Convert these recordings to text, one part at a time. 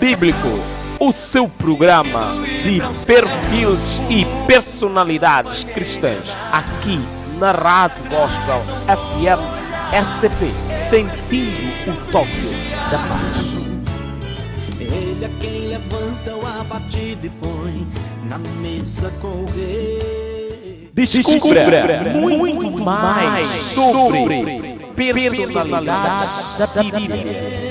Bíblico, o seu programa de perfis e personalidades cristãs, aqui na Rádio Gospel FM STP, sentindo o toque da paz. Ele é quem levanta o abatido e põe na mesa com o rei. Descubra muito mais sobre personalidades da Bíblia.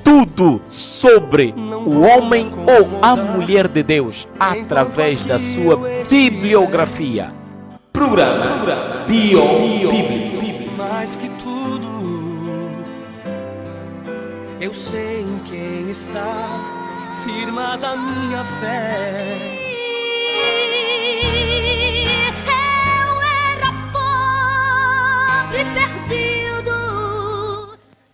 Tudo sobre o homem ou a mulher de Deus através da sua bibliografia. Programa Bio Bíblico. Mais que tudo, eu sei em quem está firmada a minha fé. Eu era pobre, perdido.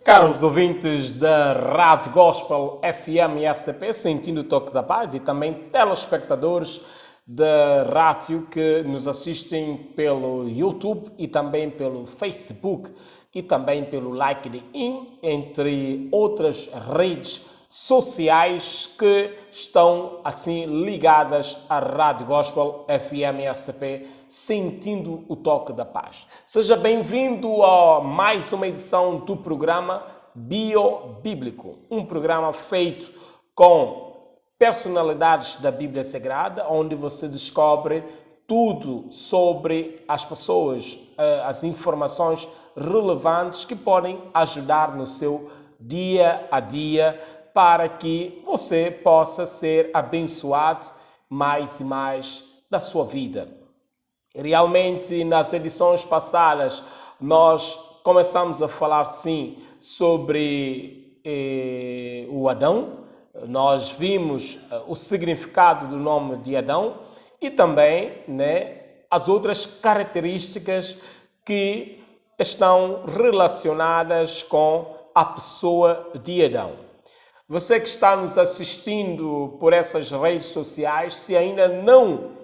Caros ouvintes da Rádio Gospel FM e SCP, Sentindo o Toque da Paz, e também telespectadores da rádio que nos assistem pelo YouTube e também pelo Facebook e também pelo LinkedIn, entre outras redes sociais que estão assim ligadas à Rádio Gospel FM e SCP, Sentindo o Toque da Paz. Seja bem-vindo a mais uma edição do programa Bio Bíblico, um programa feito com personalidades da Bíblia Sagrada, onde você descobre tudo sobre as pessoas, as informações relevantes que podem ajudar no seu dia a dia para que você possa ser abençoado mais e mais na sua vida. Realmente, nas edições passadas, nós começamos a falar, sim, sobre o Adão. Nós vimos o significado do nome de Adão e também, as outras características que estão relacionadas com a pessoa de Adão. Você que está nos assistindo por essas redes sociais, se ainda não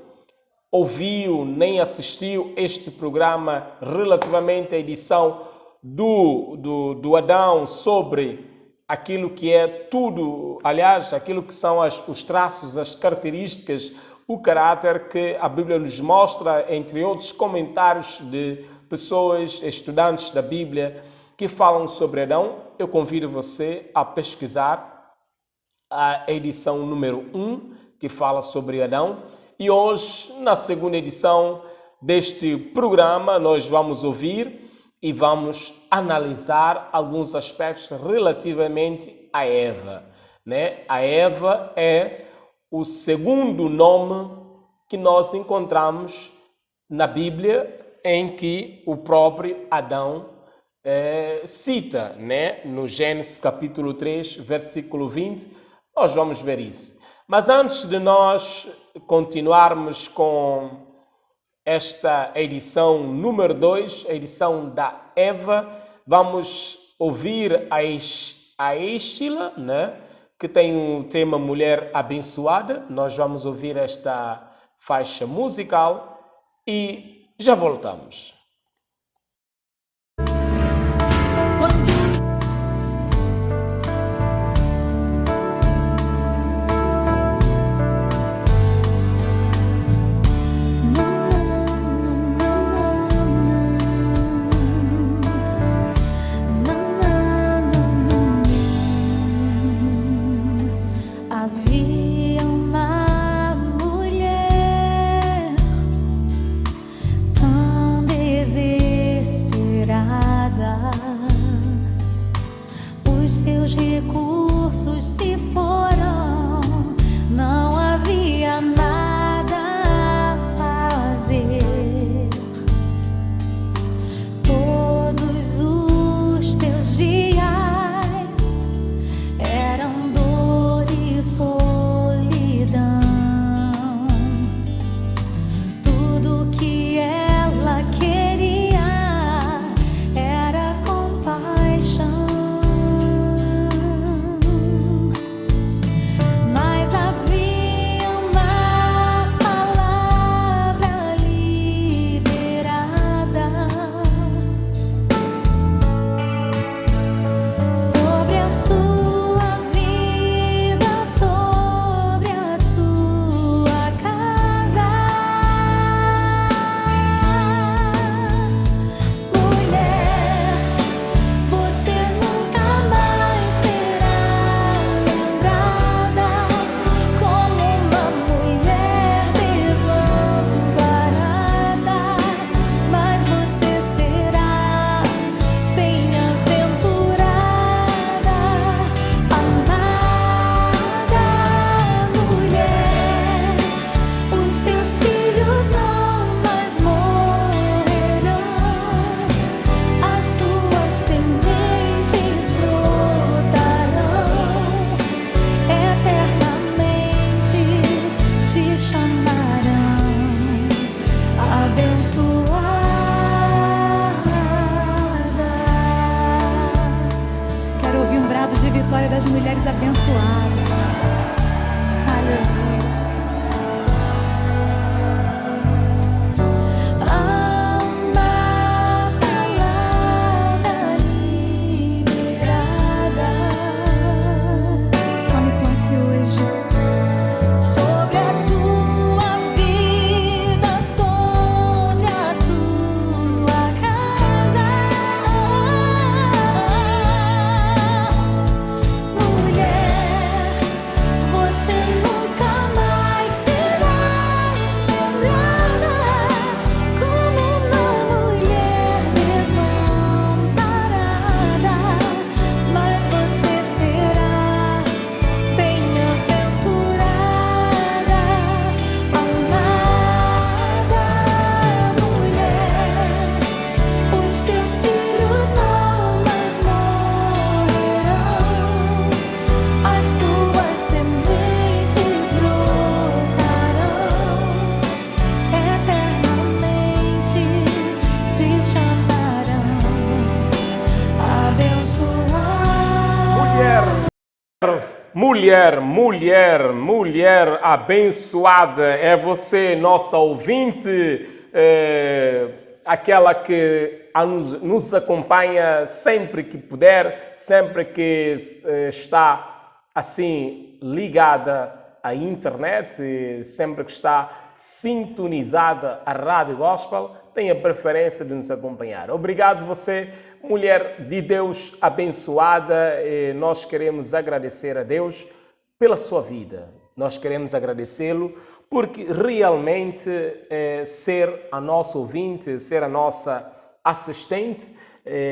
ouviu nem assistiu este programa relativamente à edição do Adão sobre aquilo que é tudo, aliás, aquilo que são os traços, as características, o caráter que a Bíblia nos mostra, entre outros comentários de pessoas, estudantes da Bíblia, que falam sobre Adão, eu convido você a pesquisar a edição número 1, que fala sobre Adão. E hoje, na segunda edição deste programa, nós vamos ouvir e vamos analisar alguns aspectos relativamente a Eva. A Eva é o segundo nome que nós encontramos na Bíblia em que o próprio Adão cita, no Gênesis capítulo 3, versículo 20, nós vamos ver isso. Mas antes de nós continuarmos com esta edição número 2, a edição da Eva, vamos ouvir a Estila, que tem o tema Mulher Abençoada. Nós vamos ouvir esta faixa musical e já voltamos. Havia uma mulher tão desesperada, os seus recursos se foram, não havia nada a fazer. Todos os seus dias eram dor e solidão. Tudo que ela queria era compaixão. história das mulheres abençoadas. Aleluia. Mulher abençoada, é você, nossa ouvinte, aquela que nos acompanha sempre que puder, sempre que está assim ligada à internet, sempre que está sintonizada à Rádio Gospel, tem a preferência de nos acompanhar. Obrigado você, mulher de Deus abençoada, nós queremos agradecer a Deus pela sua vida. Nós queremos agradecê-lo porque realmente ser a nossa ouvinte, ser a nossa assistente,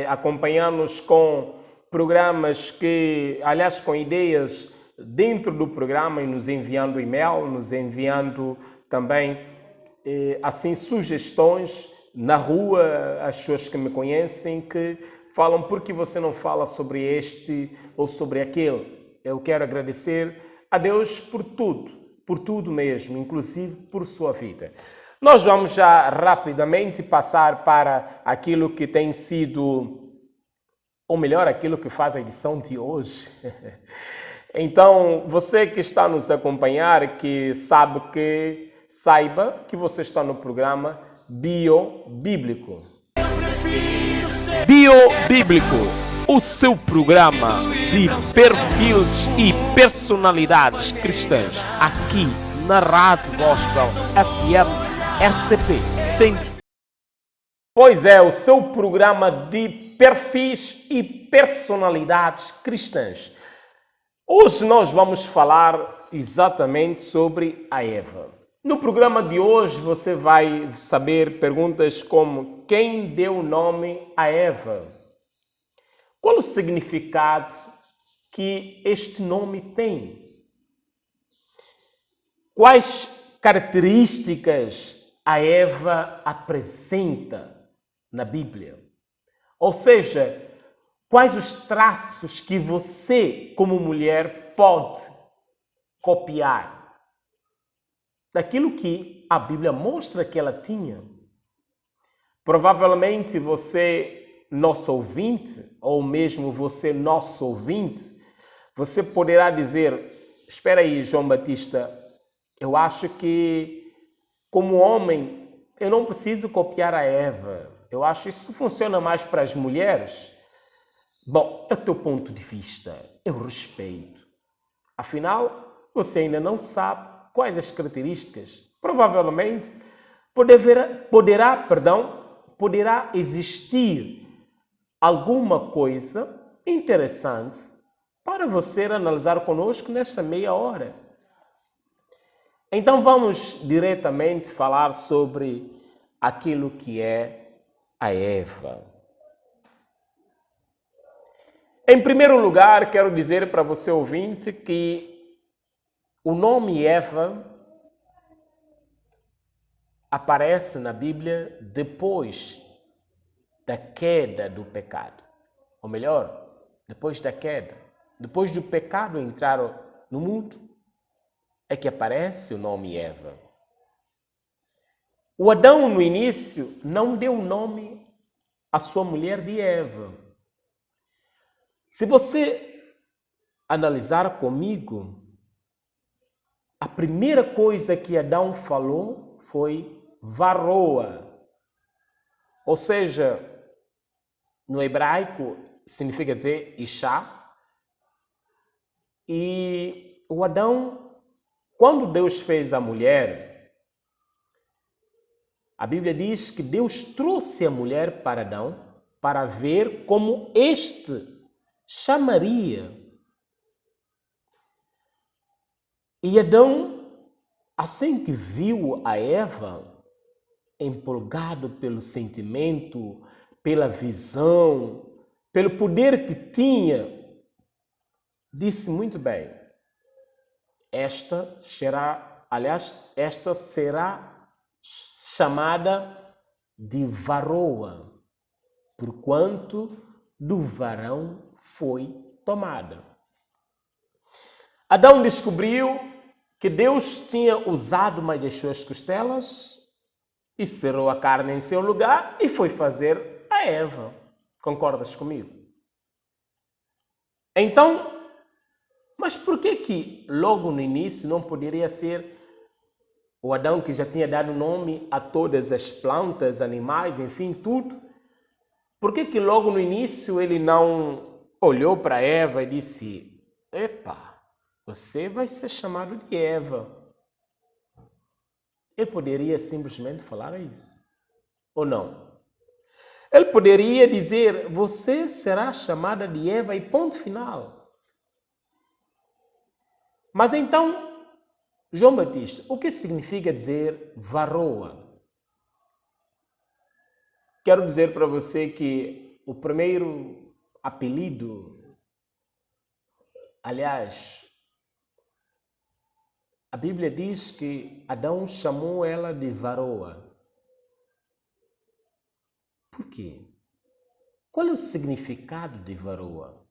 acompanhar-nos com programas que, aliás, com ideias dentro do programa e nos enviando e-mail, nos enviando também assim sugestões na rua, as pessoas que me conhecem que falam por que você não fala sobre este ou sobre aquele. Eu quero agradecer a Deus por tudo mesmo, inclusive por sua vida. Nós vamos já rapidamente passar para aquilo que tem sido, ou melhor, aquilo que faz a edição de hoje. Então, você que está nos acompanhar, que saiba que você está no programa Biobíblico. Biobíblico, o seu programa de perfis e personalidades cristãs, aqui na Rádio Gospel FM STP. Pois é, o seu programa de perfis e personalidades cristãs. Hoje nós vamos falar exatamente sobre a Eva. No programa de hoje você vai saber perguntas como: quem deu o nome a Eva? Qual o significado que este nome tem? Quais características a Eva apresenta na Bíblia? Ou seja, quais os traços que você, como mulher, pode copiar daquilo que a Bíblia mostra que ela tinha? Provavelmente você, nosso ouvinte, ou mesmo você, nosso ouvinte, você poderá dizer: espera aí, João Batista, eu acho que como homem eu não preciso copiar a Eva. Eu acho que isso funciona mais para as mulheres. Bom, é o teu ponto de vista, eu respeito. Afinal, você ainda não sabe quais as características. Provavelmente poderá existir alguma coisa interessante para você analisar conosco nesta meia hora. Então vamos diretamente falar sobre aquilo que é a Eva. Em primeiro lugar, quero dizer para você ouvinte que o nome Eva aparece na Bíblia depois da queda do pecado. Ou melhor, depois da queda. Depois do pecado entrar no mundo, é que aparece o nome Eva. O Adão, no início, não deu nome à sua mulher de Eva. Se você analisar comigo, a primeira coisa que Adão falou foi varoa. Ou seja, no hebraico significa dizer Isha. E o Adão, quando Deus fez a mulher, a Bíblia diz que Deus trouxe a mulher para Adão para ver como este chamaria. E Adão, assim que viu a Eva, empolgado pelo sentimento, pela visão, pelo poder que tinha, disse muito bem, esta será chamada de varoa, porquanto do varão foi tomada. Adão descobriu que Deus tinha usado uma das suas costelas e cerrou a carne em seu lugar e foi fazer a Eva. Concordas comigo? Então, mas por que logo no início não poderia ser o Adão que já tinha dado nome a todas as plantas, animais, enfim, tudo? Por que logo no início ele não olhou para Eva e disse, epa, você vai ser chamado de Eva? Ele poderia simplesmente falar isso, ou não? Ele poderia dizer, você será chamada de Eva e ponto final. Mas então, João Batista, o que significa dizer varoa? Quero dizer para você que o primeiro apelido, aliás, a Bíblia diz que Adão chamou ela de varoa. Por quê? Qual é o significado de varoa?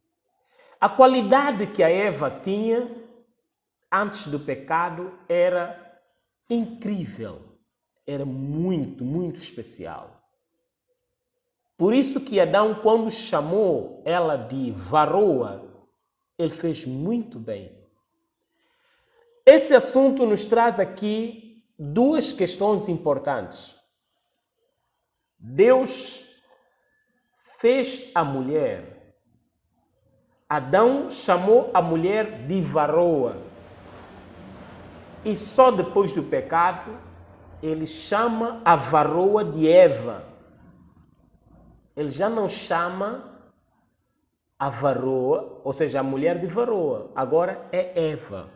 A qualidade que a Eva tinha antes do pecado era incrível, era muito, muito especial. Por isso que Adão, quando chamou ela de varoa, ele fez muito bem. Esse assunto nos traz aqui duas questões importantes. Deus fez a mulher. Adão chamou a mulher de varoa. E só depois do pecado, ele chama a varoa de Eva. Ele já não chama a varoa, ou seja, a mulher de varoa. Agora é Eva.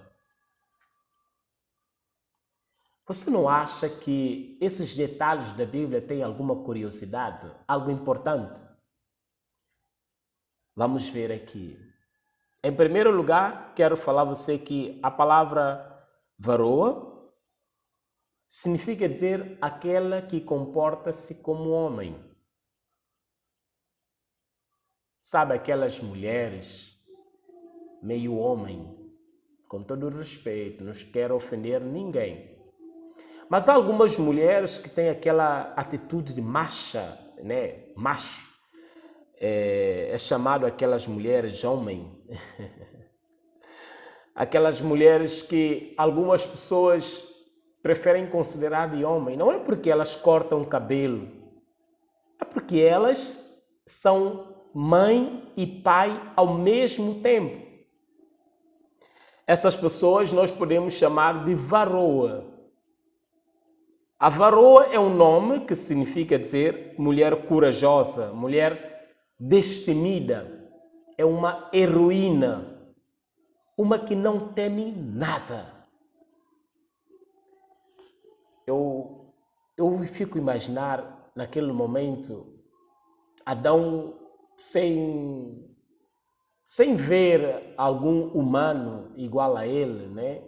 Você não acha que esses detalhes da Bíblia têm alguma curiosidade? Algo importante? Vamos ver aqui. Em primeiro lugar, quero falar a você que a palavra varoa significa dizer aquela que comporta-se como homem. Sabe aquelas mulheres meio homem, com todo o respeito, não quero ofender ninguém. Mas há algumas mulheres que têm aquela atitude de macha, né? Macho. É chamado aquelas mulheres homem. Aquelas mulheres que algumas pessoas preferem considerar de homem. Não é porque elas cortam o cabelo. É porque elas são mãe e pai ao mesmo tempo. Essas pessoas nós podemos chamar de varoa. A varoa é um nome que significa dizer mulher corajosa, mulher destemida. É uma heroína, uma que não teme nada. Eu fico a imaginar naquele momento Adão sem ver algum humano igual a ele, né?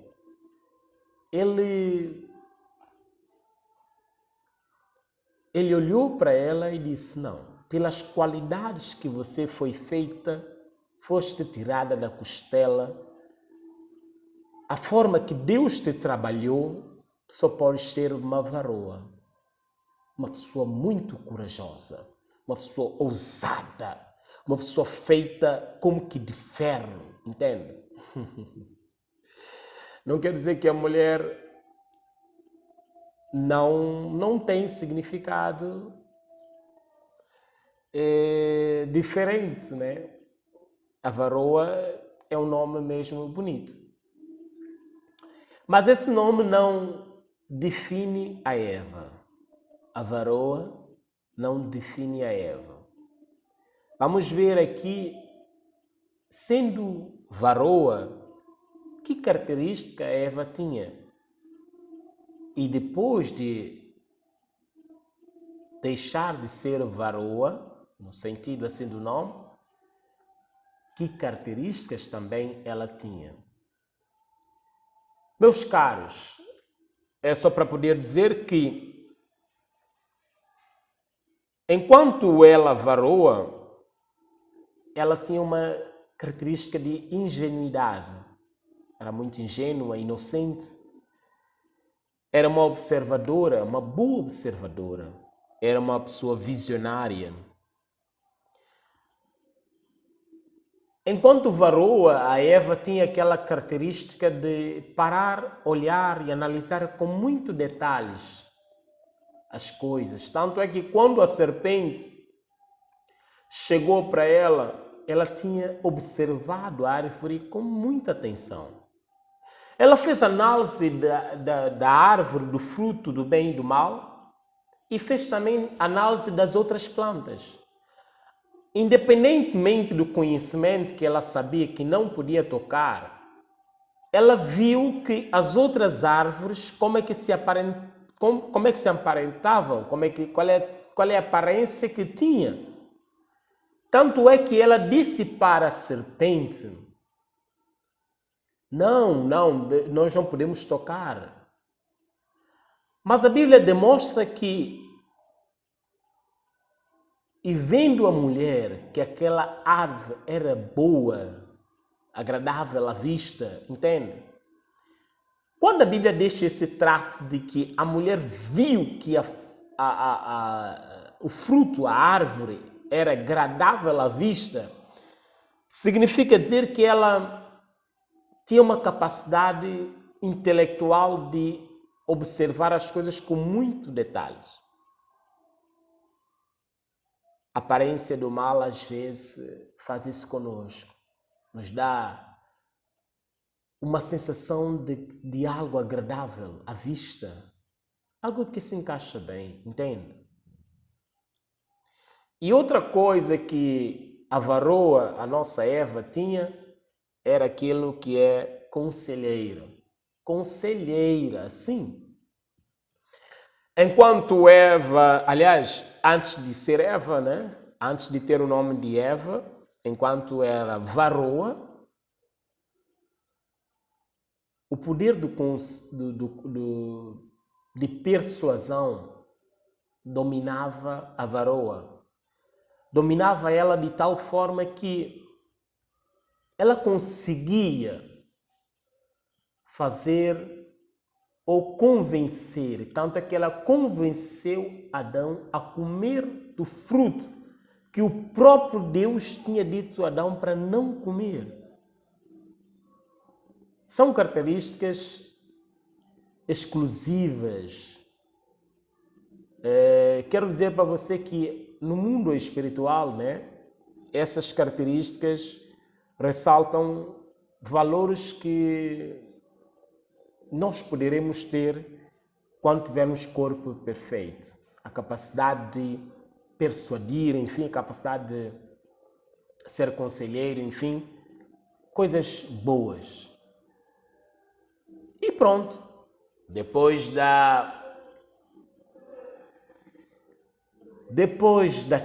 Ele olhou para ela e disse, não, pelas qualidades que você foi feita, foste tirada da costela, a forma que Deus te trabalhou, só pode ser uma varoa, uma pessoa muito corajosa, uma pessoa ousada, uma pessoa feita como que de ferro, entende? Não quer dizer que a mulher não tem significado diferente, né? A varoa é um nome mesmo bonito. Mas esse nome não define a Eva. A varoa não define a Eva. Vamos ver aqui, sendo varoa, que característica a Eva tinha. E depois de deixar de ser varoa, no sentido assim do nome, que características também ela tinha. Meus caros, é só para poder dizer que, enquanto ela varoa, ela tinha uma característica de ingenuidade. Era muito ingênua, inocente. Era uma observadora, uma boa observadora. Era uma pessoa visionária. Enquanto varoa, a Eva tinha aquela característica de parar, olhar e analisar com muito detalhes as coisas. Tanto é que quando a serpente chegou para ela, ela tinha observado a árvore com muita atenção. Ela fez análise da árvore, do fruto do bem e do mal, e fez também análise das outras plantas. Independentemente do conhecimento que ela sabia que não podia tocar, ela viu que as outras árvores, como é que se aparentavam, qual é a aparência que tinha. Tanto é que ela disse para a serpente: nós não podemos tocar. Mas a Bíblia demonstra que, e vendo a mulher que aquela árvore era boa, agradável à vista, entende? Quando a Bíblia deixa esse traço de que a mulher viu que o fruto, a árvore, era agradável à vista, significa dizer que ela tinha uma capacidade intelectual de observar as coisas com muito detalhes. A aparência do mal às vezes faz isso conosco. Nos dá uma sensação de algo agradável à vista. Algo que se encaixa bem, entende? E outra coisa que a varoa, a nossa Eva, tinha, era aquilo que é conselheira. Conselheira, sim. Enquanto Eva, aliás, antes de ser Eva, né? Antes de ter o nome de Eva, enquanto era varoa, o poder de persuasão dominava a varoa. Dominava ela de tal forma que ela conseguia fazer ou convencer, tanto é que ela convenceu Adão a comer do fruto que o próprio Deus tinha dito a Adão para não comer. São características exclusivas. Quero dizer para você que no mundo espiritual, né, essas características ressaltam valores que nós poderemos ter quando tivermos corpo perfeito. A capacidade de persuadir, enfim, a capacidade de ser conselheiro, enfim, coisas boas. E pronto, depois da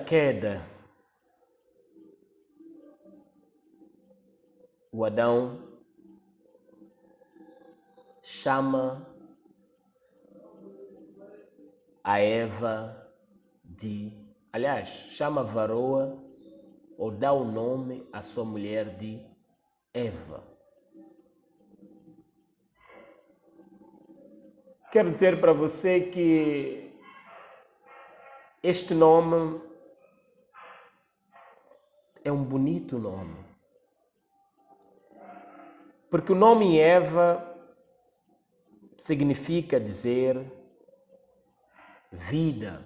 queda, o Adão chama a Eva chama a varoa ou dá o nome à sua mulher de Eva. Quero dizer para você que este nome é um bonito nome. Porque o nome Eva significa dizer vida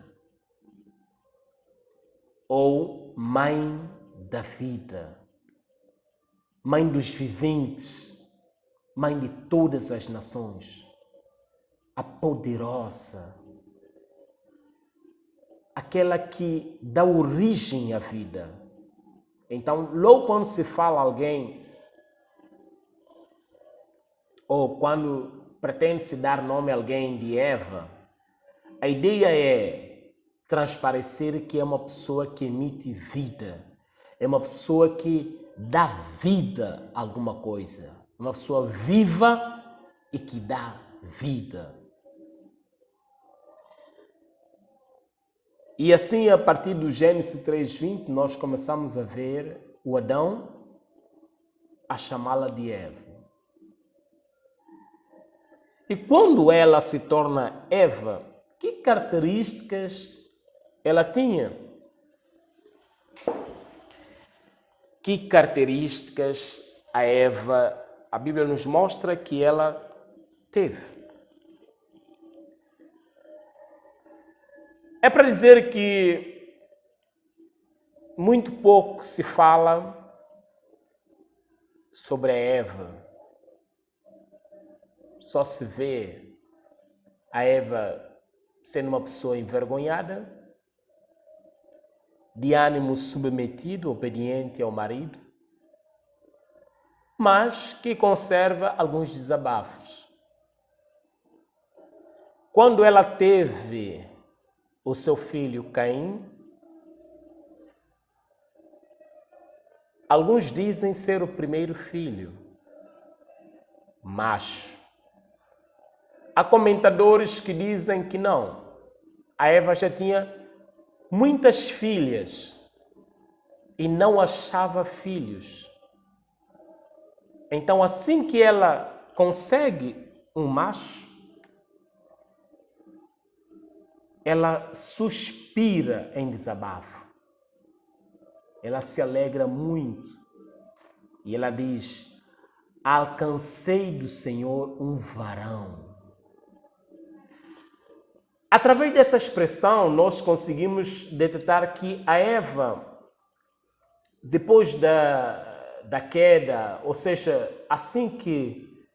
ou mãe da vida, mãe dos viventes, mãe de todas as nações, a poderosa, aquela que dá origem à vida. Então, logo quando se fala alguém, ou quando pretende-se dar nome a alguém de Eva, a ideia é transparecer que é uma pessoa que emite vida, é uma pessoa que dá vida a alguma coisa, uma pessoa viva e que dá vida. E assim, a partir do Gênesis 3:20, nós começamos a ver o Adão a chamá-la de Eva. E quando ela se torna Eva, que características ela tinha? Que características a Eva, a Bíblia nos mostra que ela teve? É para dizer que muito pouco se fala sobre a Eva. Só se vê a Eva sendo uma pessoa envergonhada, de ânimo submetido, obediente ao marido, mas que conserva alguns desabafos. Quando ela teve o seu filho Caim, alguns dizem ser o primeiro filho, macho. Há comentadores que dizem que não. A Eva já tinha muitas filhas e não achava filhos. Então, assim que ela consegue um macho, ela suspira em desabafo. Ela se alegra muito. E ela diz: alcancei do Senhor um varão. Através dessa expressão, nós conseguimos detectar que a Eva, depois da queda, ou seja, assim que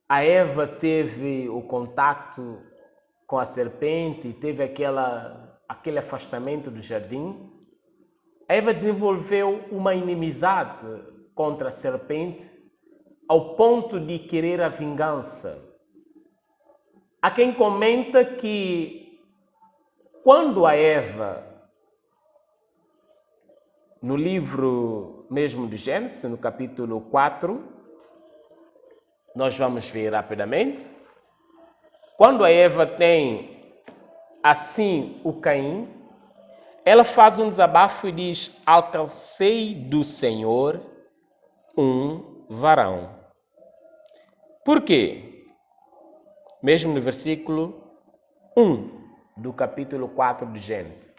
a Eva teve o contato com a serpente, teve aquele afastamento do jardim, a Eva desenvolveu uma inimizade contra a serpente ao ponto de querer a vingança. Há quem comenta que quando a Eva, no livro mesmo de Gênesis, no capítulo 4, nós vamos ver rapidamente, quando a Eva tem assim o Caim, ela faz um desabafo e diz: alcancei do Senhor um varão. Por quê? Mesmo no versículo 1 do capítulo 4 de Gênesis.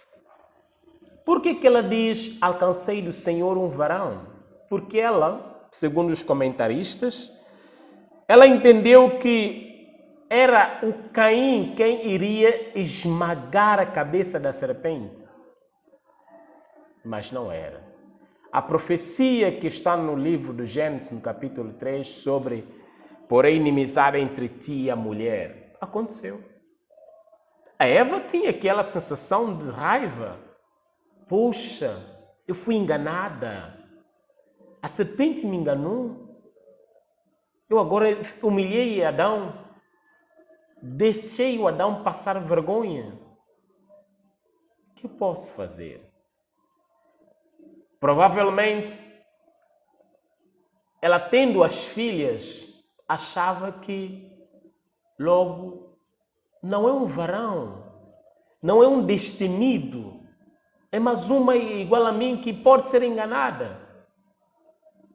Por que ela diz: alcancei do Senhor um varão? Porque ela, segundo os comentaristas, ela entendeu que era o Caim quem iria esmagar a cabeça da serpente. Mas não era. A profecia que está no livro do Gênesis, no capítulo 3, sobre porém inimizade entre ti e a mulher, aconteceu. A Eva tinha aquela sensação de raiva. Poxa, eu fui enganada. A serpente me enganou. Eu agora humilhei Adão. Deixei o Adão passar vergonha. O que eu posso fazer? Provavelmente, ela tendo as filhas, achava que logo não é um varão, não é um destemido, é mais uma igual a mim que pode ser enganada.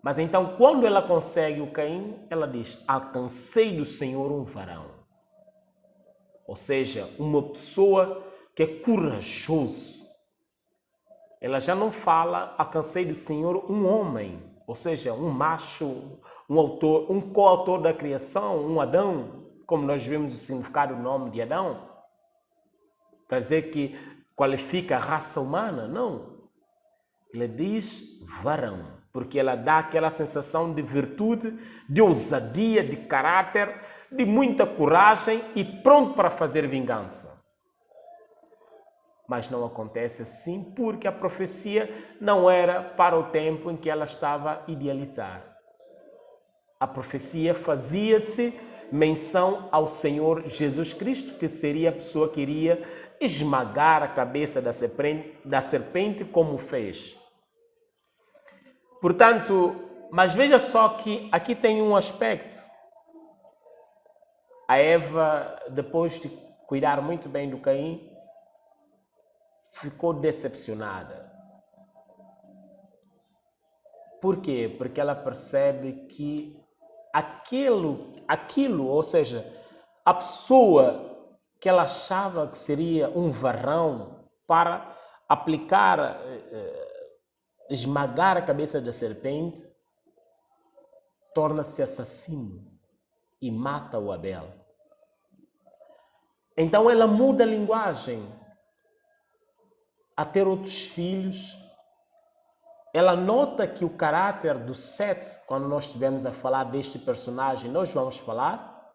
Mas então, quando ela consegue o Caim, ela diz: alcancei do Senhor um varão. Ou seja, uma pessoa que é corajoso. Ela já não fala: alcancei do Senhor um homem. ou seja, um macho, um autor, um coautor da criação, um Adão, como nós vemos o significado do nome de Adão, para dizer que qualifica a raça humana, não. Ele diz varão, porque ela dá aquela sensação de virtude, de ousadia, de caráter, de muita coragem e pronto para fazer vingança. Mas não acontece assim porque a profecia não era para o tempo em que ela estava a idealizar. A profecia fazia-se menção ao Senhor Jesus Cristo, que seria a pessoa que iria esmagar a cabeça da serpente como fez. Portanto, mas veja só que aqui tem um aspecto. A Eva, depois de cuidar muito bem do Caim, ficou decepcionada. Por quê? Porque ela percebe que aquilo, ou seja, a pessoa que ela achava que seria um varão para aplicar, esmagar a cabeça da serpente, torna-se assassino e mata o Abel. Então ela muda a linguagem a ter outros filhos. Ela nota que o caráter do Sete, quando nós estivermos a falar deste personagem, nós vamos falar,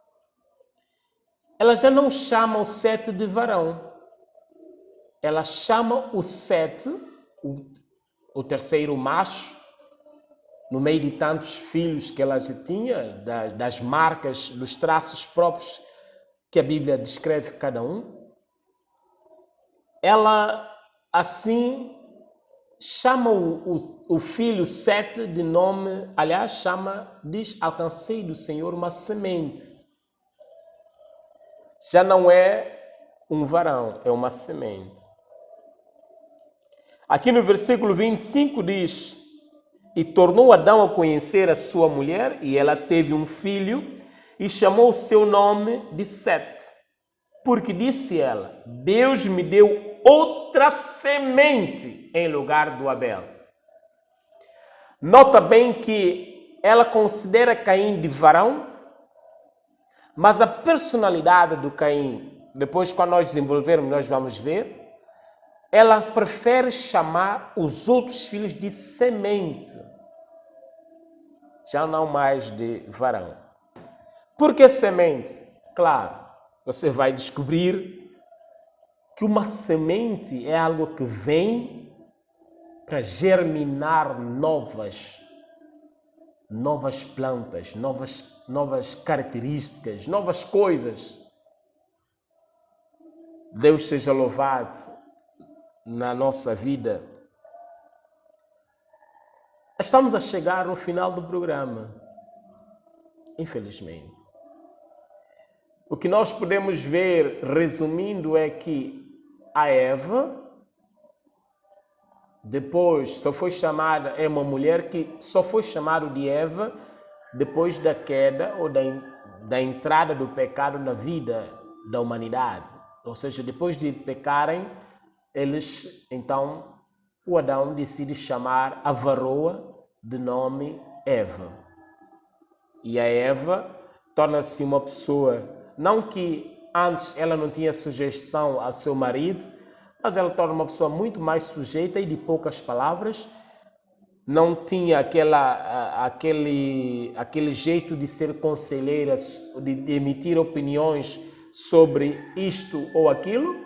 ela já não chama o Sete de varão. Ela chama o Sete, o terceiro macho, no meio de tantos filhos que ela já tinha, das marcas, dos traços próprios que a Bíblia descreve cada um. Ela, assim, chama o filho Sete de nome, aliás, diz, alcancei do Senhor uma semente. Já não é um varão, é uma semente. Aqui no versículo 25 diz, e tornou Adão a conhecer a sua mulher, e ela teve um filho, e chamou o seu nome de Sete. Porque disse ela, Deus me deu outra semente em lugar do Abel. Nota bem que ela considera Caim de varão, mas a personalidade do Caim, depois quando nós desenvolvermos, nós vamos ver, ela prefere chamar os outros filhos de semente, já não mais de varão. Por que semente? Claro, você vai descobrir que uma semente é algo que vem para germinar novas plantas, novas características, novas coisas. Deus seja louvado na nossa vida. Estamos a chegar no final do programa, infelizmente. O que nós podemos ver, resumindo, é que a Eva, depois só foi chamada, é uma mulher que só foi chamada de Eva depois da queda ou da entrada do pecado na vida da humanidade. Ou seja, depois de pecarem, então, o Adão decide chamar a varoa de nome Eva. E a Eva torna-se uma pessoa, não que antes ela não tinha sujeição ao seu marido, mas ela torna uma pessoa muito mais sujeita e de poucas palavras. Não tinha aquele jeito de ser conselheira, de emitir opiniões sobre isto ou aquilo.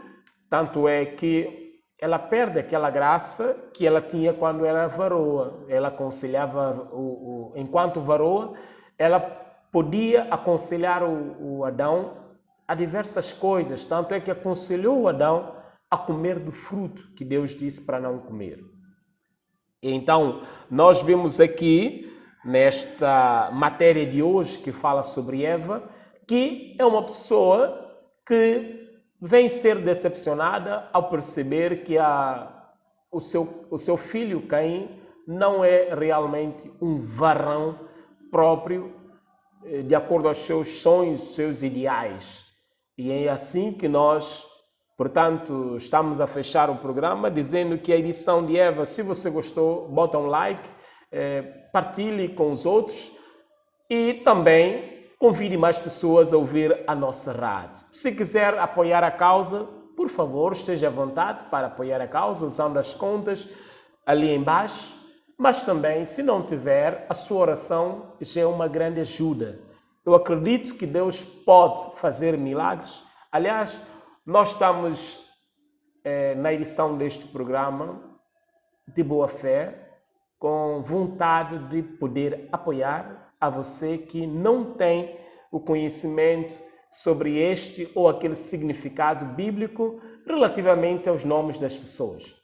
Tanto é que ela perde aquela graça que ela tinha quando era varoa. Ela aconselhava, enquanto varoa, ela podia aconselhar o Adão a diversas coisas. Tanto é que aconselhou o Adão a comer do fruto que Deus disse para não comer. Então, nós vemos aqui, nesta matéria de hoje que fala sobre Eva, que é uma pessoa que vem ser decepcionada ao perceber que o seu filho Caim não é realmente um varão próprio de acordo aos seus sonhos, seus ideais. E é assim que nós, portanto, estamos a fechar o programa dizendo que a edição de Eva, se você gostou, bota um like, partilhe com os outros e também convide mais pessoas a ouvir a nossa rádio. Se quiser apoiar a causa, por favor, esteja à vontade para apoiar a causa usando as contas ali embaixo. Mas também, se não tiver, a sua oração já é uma grande ajuda. Eu acredito que Deus pode fazer milagres. Aliás, nós estamos na edição deste programa de boa fé, com vontade de poder apoiar a você que não tem o conhecimento sobre este ou aquele significado bíblico relativamente aos nomes das pessoas.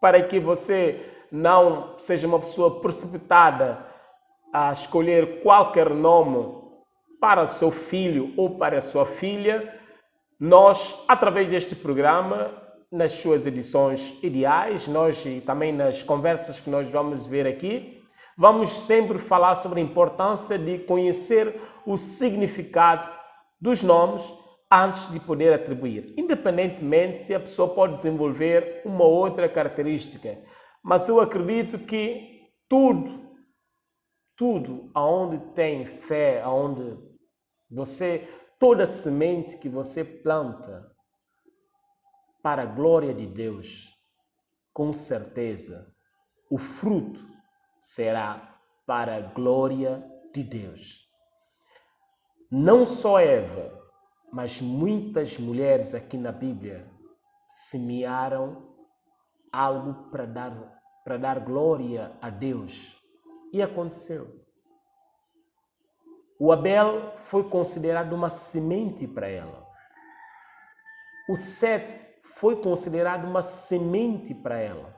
Para que você não seja uma pessoa precipitada a escolher qualquer nome para seu filho ou para sua filha, nós, através deste programa, nas suas edições ideais, nós e também nas conversas que nós vamos ver aqui, vamos sempre falar sobre a importância de conhecer o significado dos nomes antes de poder atribuir, independentemente se a pessoa pode desenvolver uma outra característica. Mas eu acredito que tudo aonde tem fé, aonde toda semente que você planta para a glória de Deus, com certeza, o fruto será para a glória de Deus. Não só Eva, mas muitas mulheres aqui na Bíblia semearam algo para dar glória a Deus. E aconteceu. O Abel foi considerado uma semente para ela. O Sete foi considerado uma semente para ela.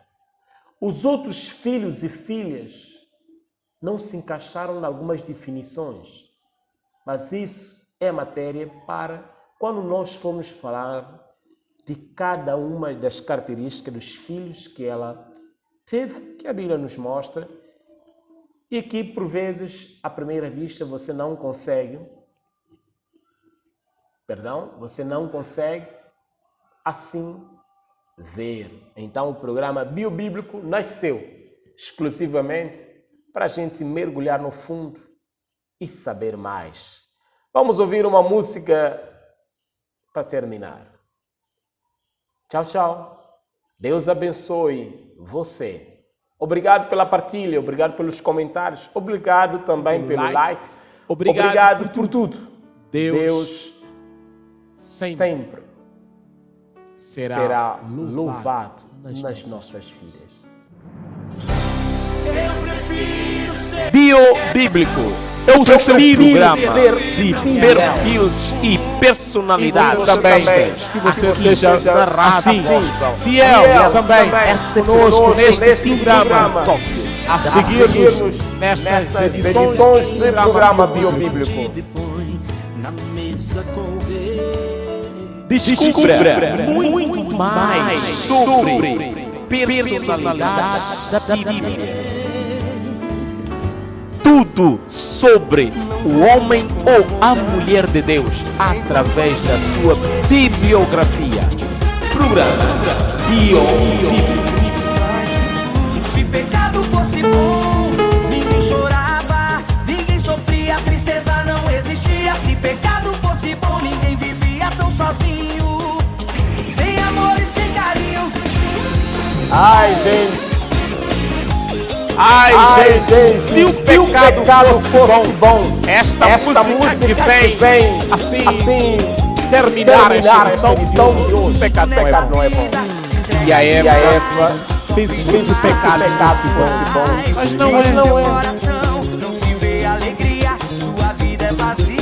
Os outros filhos e filhas não se encaixaram em algumas definições, mas isso é matéria para quando nós formos falar de cada uma das características dos filhos que ela teve, que a Bíblia nos mostra, e que por vezes, à primeira vista, você não consegue assim ver. Então o programa Biobíblico nasceu exclusivamente para a gente mergulhar no fundo e saber mais. Vamos ouvir uma música para terminar. Tchau, tchau. Deus abençoe você. Obrigado pela partilha, obrigado pelos comentários, obrigado também pelo like. Obrigado por tudo. Deus sempre será louvado nas nossas vidas. Biobíblico, o seu programa de perfis e personalidades cristãs. Que você seja assim, fiel também conosco neste programa. A seguir-nos nestas edições do programa Biobíblico. Descubra muito mais sobre personalidades da Bíblia. Tudo sobre o homem ou a mulher de Deus através da sua bibliografia. Programa Biobíblico. Se pecado fosse bom, ninguém chorava, ninguém sofria, tristeza não existia. Se pecado fosse bom, ninguém vivia tão sozinho, sem amor e sem carinho. Ai, gente, se o pecado fosse bom, esta música que vem assim terminar esta edição de hoje. O pecado não é bom. E a Eva pensou que o pecado fosse bom, mas não é. Não se vê alegria, sua vida é vazia.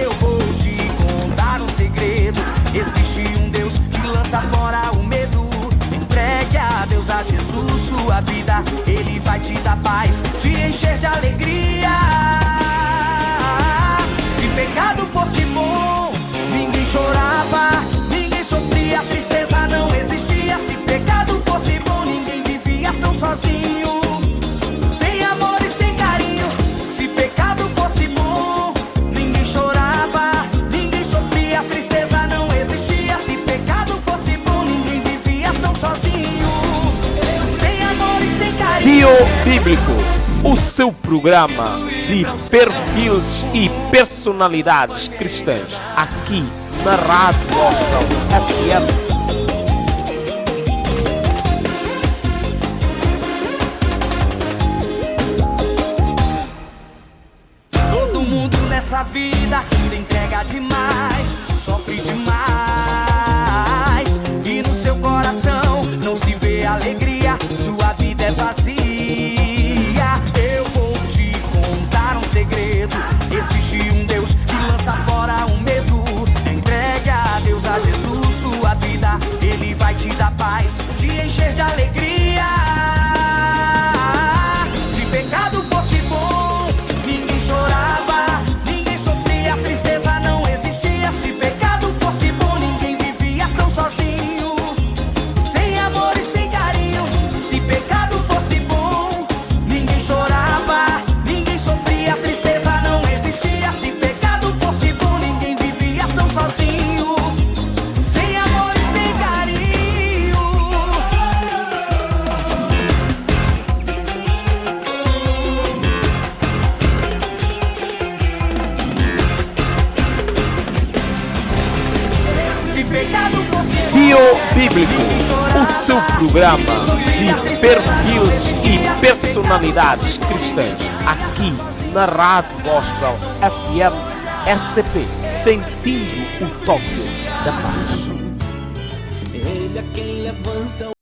Eu vou te contar um segredo. Existe um Deus que lança fora o medo. Entregue a Deus, a Jesus, sua vida. Ele vai te dar paz, te encher de alegria. Se pecado fosse bom, ninguém chorava, ninguém sofria, tristeza não existia. Se pecado fosse bom, ninguém vivia tão sozinho, Bíblico, o seu programa de perfis e personalidades cristãs, aqui na Rádio Gospel FM. Todo mundo nessa vida se entrega demais, sofre demais, e no seu coração não se vê alegria, sua vida é vazia. Eu vou te contar um segredo, existe um Deus que lança fora o medo. Entregue a Deus, a Jesus, sua vida, Ele vai te dar paz, te encher de alegria. Se pecado fosse bom, ninguém chorava, ninguém sofria, tristeza não existia. Se pecado fosse bom, ninguém vivia tão sozinho, sem amor e sem carinho. Se pecado fosse bom, ninguém chorava, ninguém sofria, tristeza não existia. Se pecado fosse bom, ninguém vivia tão sozinho, sem amor e sem carinho. Se pecado fosse bom, Bio Bíblico, o seu programa de perfis e personalidades cristãs, aqui na Rádio Gospel FM STP, sentindo o toque da paz.